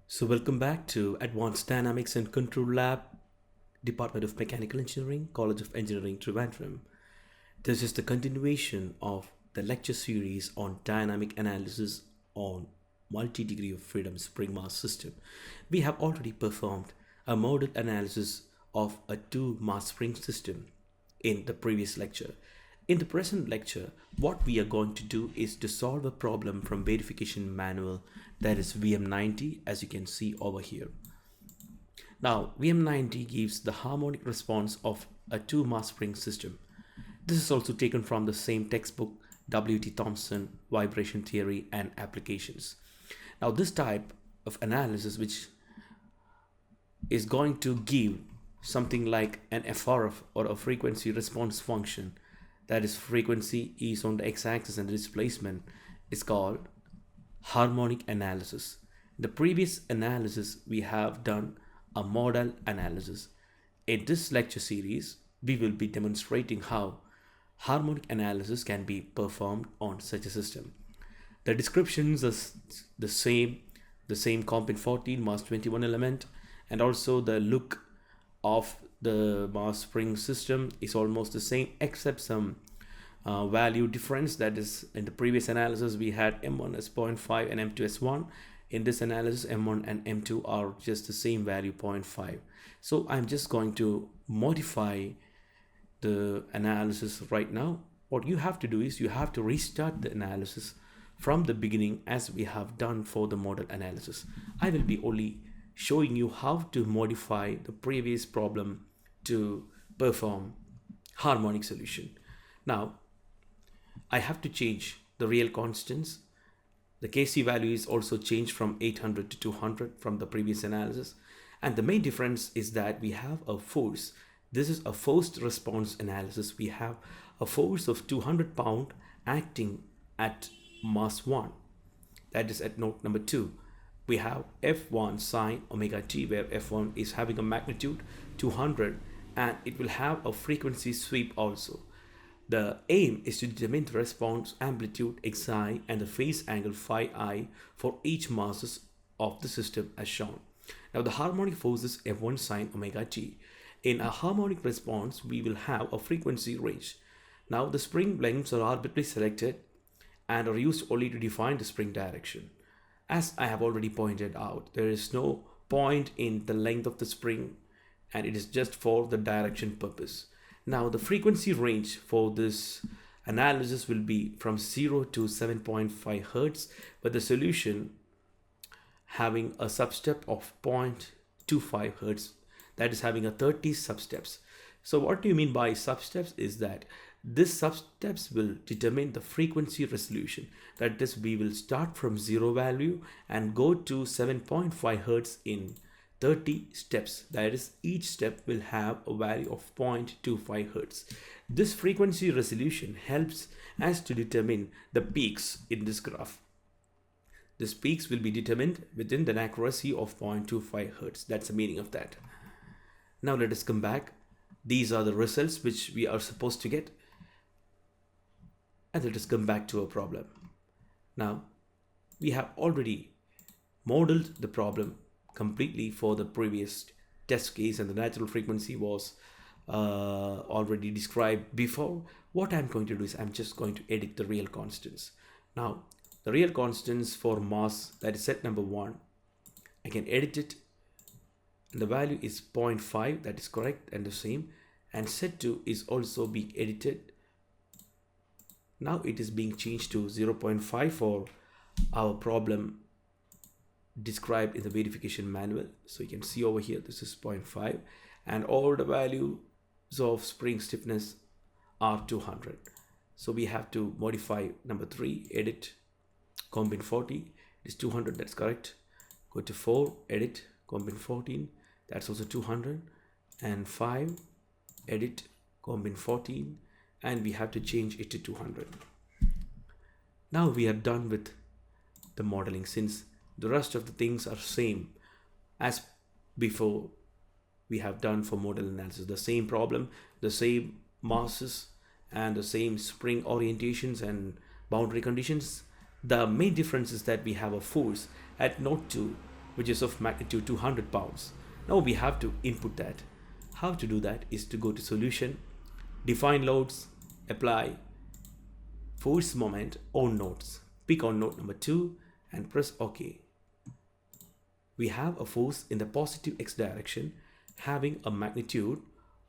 So welcome back to Advanced Dynamics and Control Lab, Department of Mechanical Engineering, College of Engineering, Trivandrum. This is the continuation of the lecture series on dynamic analysis on multi-degree of freedom spring mass system. We have already performed a model analysis of a two mass spring system in the previous lecture. In the present lecture, what we are going to do is to solve a problem from verification manual, that is VM90, as you can see over here. Now, VM90 gives the harmonic response of a two mass spring system. This is also taken from the same textbook, W.T. Thompson, Vibration Theory and Applications. Now, this type of analysis, which is going to give something like an FRF, or a frequency response function, that is, frequency is on the x-axis and the displacement, is called harmonic analysis. In the previous analysis, we have done a modal analysis. In this lecture series, we will be demonstrating how harmonic analysis can be performed on such a system. The descriptions are the same comp 14 mass 21 element, and also the look of the mass spring system is almost the same, except some value difference. That is, in the previous analysis we had M1 as 0.5 and M2 as 1. In this analysis, M1 and M2 are just the same value, 0.5. So I'm just going to modify the analysis right now. What you have to do is you have to restart the analysis from the beginning, as we have done for the model analysis. I will be only showing you how to modify the previous problem to perform harmonic solution. Now, I have to change the real constants. The Kc value is also changed from 800 to 200 from the previous analysis. And the main difference is that we have a force. This is a forced response analysis. We have a force of 200 pound acting at mass 1. That is at node number 2. We have F1 sine omega t, where F1 is having a magnitude 200 and it will have a frequency sweep also. The aim is to determine the response amplitude xi and the phase angle phi I for each masses of the system as shown. Now the harmonic force is F1 sine omega t. In a harmonic response, we will have a frequency range. Now the spring lengths are arbitrarily selected and are used only to define the spring direction. As I have already pointed out, there is no point in the length of the spring, and it is just for the direction purpose. Now the frequency range for this analysis will be from 0 to 7.5 Hertz, but the solution having a substep of 0.25 Hertz, that is having a 30 substeps. So what do you mean by substeps is that this substeps will determine the frequency resolution. That is, we will start from 0 value and go to 7.5 Hertz in 30 steps. That is, each step will have a value of 0.25 Hertz. This frequency resolution helps us to determine the peaks in this graph. These peaks will be determined within an accuracy of 0.25 Hertz. That's the meaning of that. Now let us come back. These are the results which we are supposed to get. And let us come back to our problem. Now, we have already modeled the problem completely for the previous test case, and the natural frequency was already described before. What I'm going to do is I'm just going to edit the real constants. Now, the real constants for mass, that is set number 1, I can edit it. And the value is 0.5, that is correct and the same. And set 2 is also being edited. Now it is being changed to 0.5 for our problem described in the verification manual. So you can see over here, this is 0.5, and all the values of spring stiffness are 200. So we have to modify number 3, edit comp 40 is 200, that's correct. Go to 4, edit comp 14, that's also 200, and 5, edit comp 14, and we have to change it to 200. Now we are done with the modeling, since the rest of the things are same as before we have done for model analysis. The same problem, the same masses, and the same spring orientations and boundary conditions. The main difference is that we have a force at node 2 which is of magnitude 200 pounds. Now we have to input that. How to do that is to go to solution, define loads, apply force moment on nodes. Pick on node number 2 and press OK. We have a force in the positive x direction having a magnitude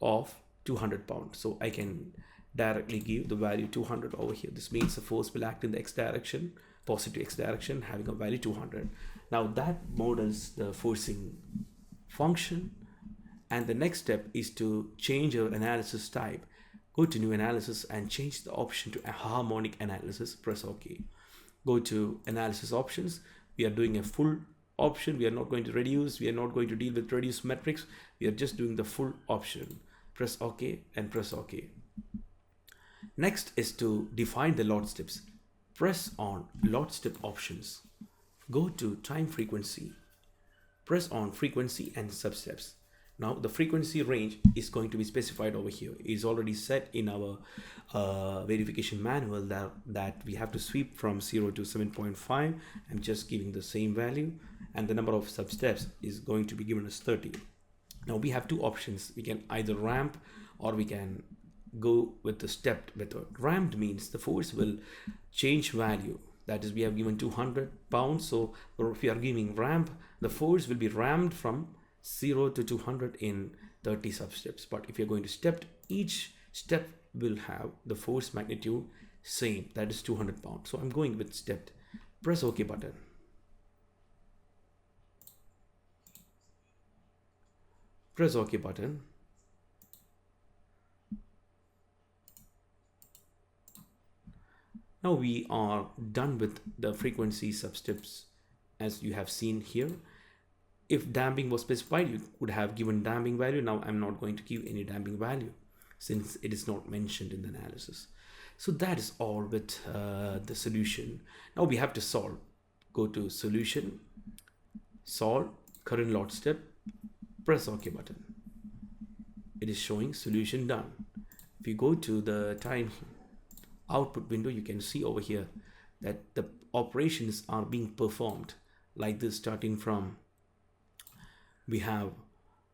of 200 pounds. So I can directly give the value 200 over here. This means the force will act in the x direction, positive x direction, having a value 200. Now that models the forcing function, and the next step is to change our analysis type. Go to new analysis and change the option to a harmonic analysis. Press OK. Go to analysis options. We are doing a full option. We are not going to reduce. We are not going to deal with reduce metrics. We are just doing the full option. Press OK and press OK. Next is to define the lot steps. Press on lot step options. Go to time frequency. Press on frequency and substeps. Now the frequency range is going to be specified over here. It is already set in our verification manual that we have to sweep from 0 to 7.5. I'm just giving the same value, and the number of substeps is going to be given as 30. Now we have two options. We can either ramp or we can go with the stepped method. Ramped means the force will change value. That is, we have given 200 pounds. So if we are giving ramp, the force will be ramped from 0 to 200 in 30 substeps. But if you're going to stepped, each step will have the force magnitude same, that is 200 pounds. So I'm going with stepped. Press OK button. Press OK button. Now we are done with the frequency substeps as you have seen here. If damping was specified, you would have given damping value. Now I'm not going to give any damping value since it is not mentioned in the analysis. So that is all with the solution. Now we have to solve. Go to solution, solve, current lot step, press OK button. It is showing solution done. If you go to the time output window, you can see over here that the operations are being performed like this, starting from we have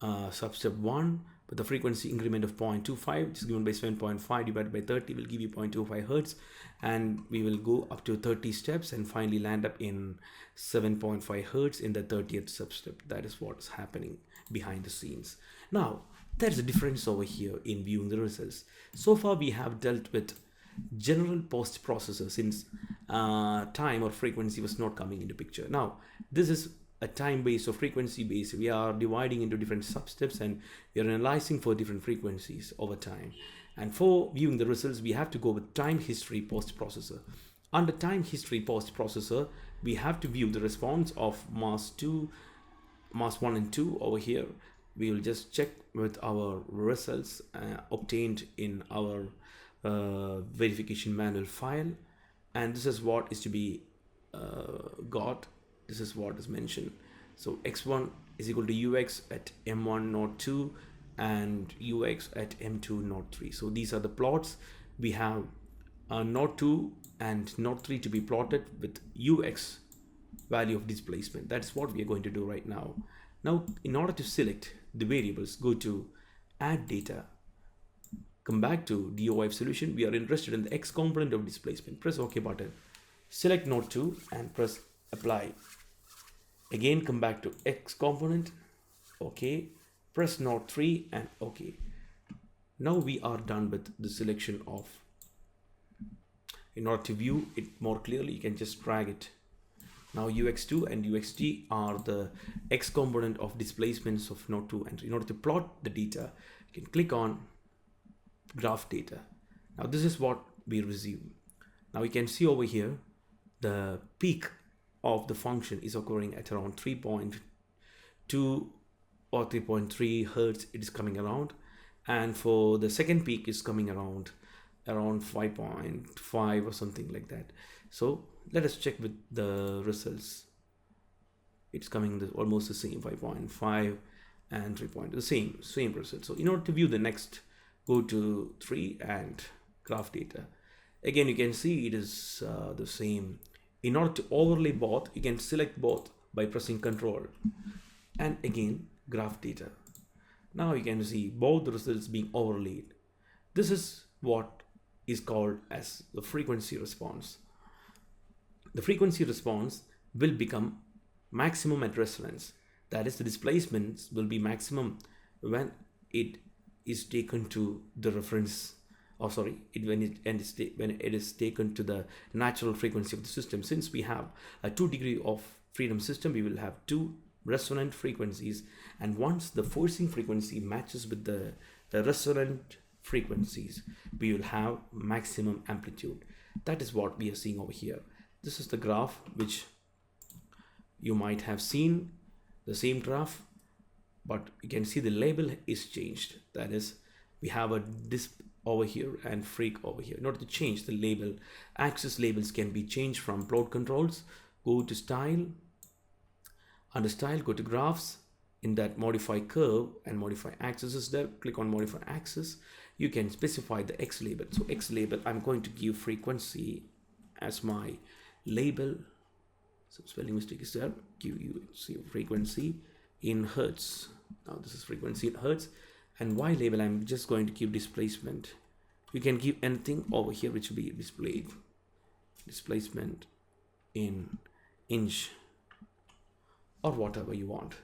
substep 1 with the frequency increment of 0.25, which is given by 7.5 divided by 30 will give you 0.25 hertz, and we will go up to 30 steps and finally land up in 7.5 hertz in the 30th substep. That is what is happening behind the scenes. Now there's a difference over here in viewing the results. So far we have dealt with general post processor since time or frequency was not coming into picture. Now this is a time based or frequency based. We are dividing into different substeps and we are analyzing for different frequencies over time. And for viewing the results, we have to go with time history post processor. Under time history post processor, we have to view the response of mass 1 and 2 over here. We will just check with our results obtained in our verification manual file, and this is what is to be got. This is what is mentioned. So x1 is equal to ux at m1 node 2 and ux at m2 node 3. So these are the plots. We have node 2 and node 3 to be plotted with ux value of displacement. That's what we are going to do right now. Now in order to select the variables, go to add data, come back to DOF solution. We are interested in the x component of displacement. Press OK button, select node 2 and press apply. Again come back to x component, OK, press node 3 and OK. Now we are done with the selection of. In order to view it more clearly, you can just drag it. Now ux2 and uxt are the x component of displacements of node 2, and in order to plot the data, you can click on graph data. Now this is what we receive. Now you can see over here the peak of the function is occurring at around 3.2 or 3.3 hertz. It is coming around, and for the second peak is coming around 5.5 or something like that. So let us check with the results. It's coming almost the same, 5.5 and 3. The same result. So in order to view the next, go to 3 and graph data. Again you can see it is the same. In order to overlay both, you can select both by pressing Control, and again graph data. Now you can see both the results being overlaid. This is what is called as the frequency response. The frequency response will become maximum at resonance. That is, the displacements will be maximum when it is taken to the reference, when it is taken to the natural frequency of the system. Since we have a 2 degree of freedom system, we will have 2 resonant frequencies, and once the forcing frequency matches with the resonant frequencies, we will have maximum amplitude. That is what we are seeing over here. This is the graph which you might have seen, the same graph, but you can see the label is changed. That is, we have a disp over here and freak over here. In order to change the label, axis labels can be changed from plot controls. Go to style, under style, go to graphs. In that, modify curve and modify axis is there. Click on modify axis. You can specify the X label. So X label, I'm going to give frequency as my label. Some spelling mistake is there. You see frequency in hertz. Now this is frequency in hertz. And Y label, I'm just going to give displacement. You can give anything over here which will be displayed. Displacement in inch or whatever you want.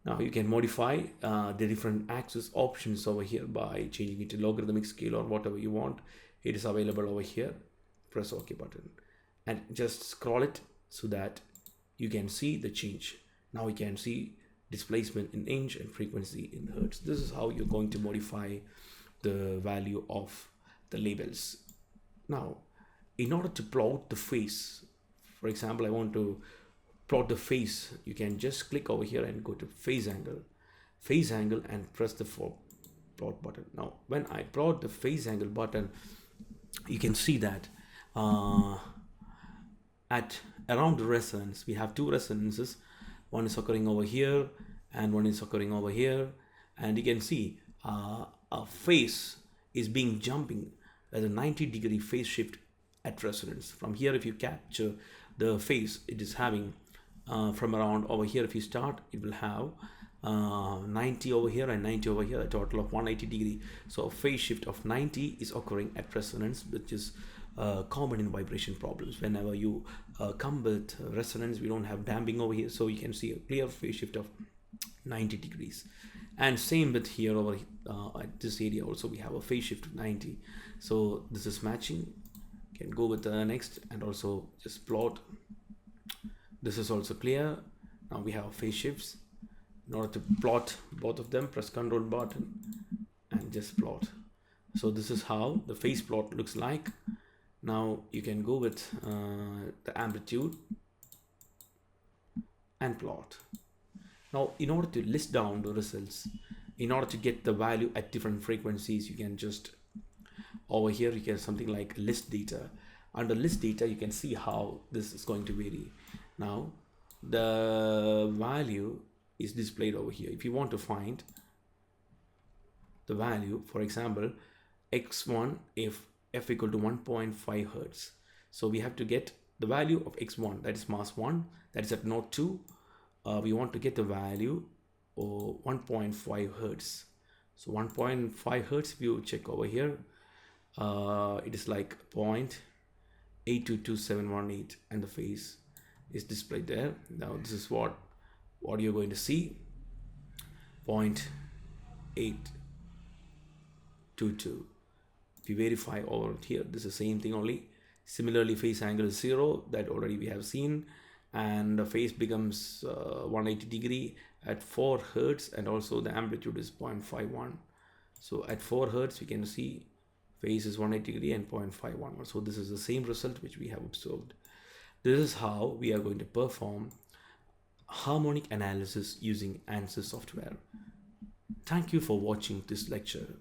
Now you can modify the different axis options over here by changing it to logarithmic scale or whatever you want. It is available over here. Press OK button and just scroll it so that you can see the change. Now you can see displacement in inch and frequency in hertz. This is how you're going to modify the value of the labels. Now, in order to plot the phase, for example, I want to plot the phase, you can just click over here and go to phase angle, and press the plot button. Now, when I plot the phase angle button, you can see that at around the resonance, we have 2 resonances. One is occurring over here and one is occurring over here, and you can see a phase is being jumping at a 90-degree phase shift at resonance. From here, if you capture the phase, it is having from around over here. If you start, it will have 90 over here and 90 over here, a total of 180 degree. So a phase shift of 90 is occurring at resonance, which is common in vibration problems. Whenever you come with resonance, we don't have damping over here, so you can see a clear phase shift of 90 degrees. And same with here over at this area also, we have a phase shift of 90. So this is matching. You can go with the next and also just plot. This is also clear. Now we have phase shifts. In order to plot both of them, press Control button and just plot. So this is how the phase plot looks like. Now you can go with the amplitude and plot. Now, in order to list down the results, in order to get the value at different frequencies, you can just over here, you can something like list data. Under list data, you can see how this is going to vary. Now, the value is displayed over here. If you want to find the value, for example, x1 if f equal to 1.5 hertz. So we have to get the value of x1, that is mass 1, that is at node 2. We want to get the value of 1.5 hertz. So 1.5 hertz, if you check over here, it is like 0.822718, and the phase is displayed there. Now this is what you're going to see, 0.822. If you verify over here, this is the same thing only. Similarly, phase angle is 0, that already we have seen, and the phase becomes 180 degree at 4 hertz, and also the amplitude is 0.51. So at 4 hertz, we can see phase is 180 degree and 0.51. So this is the same result which we have observed. This is how we are going to perform harmonic analysis using Ansys software. Thank you for watching this lecture.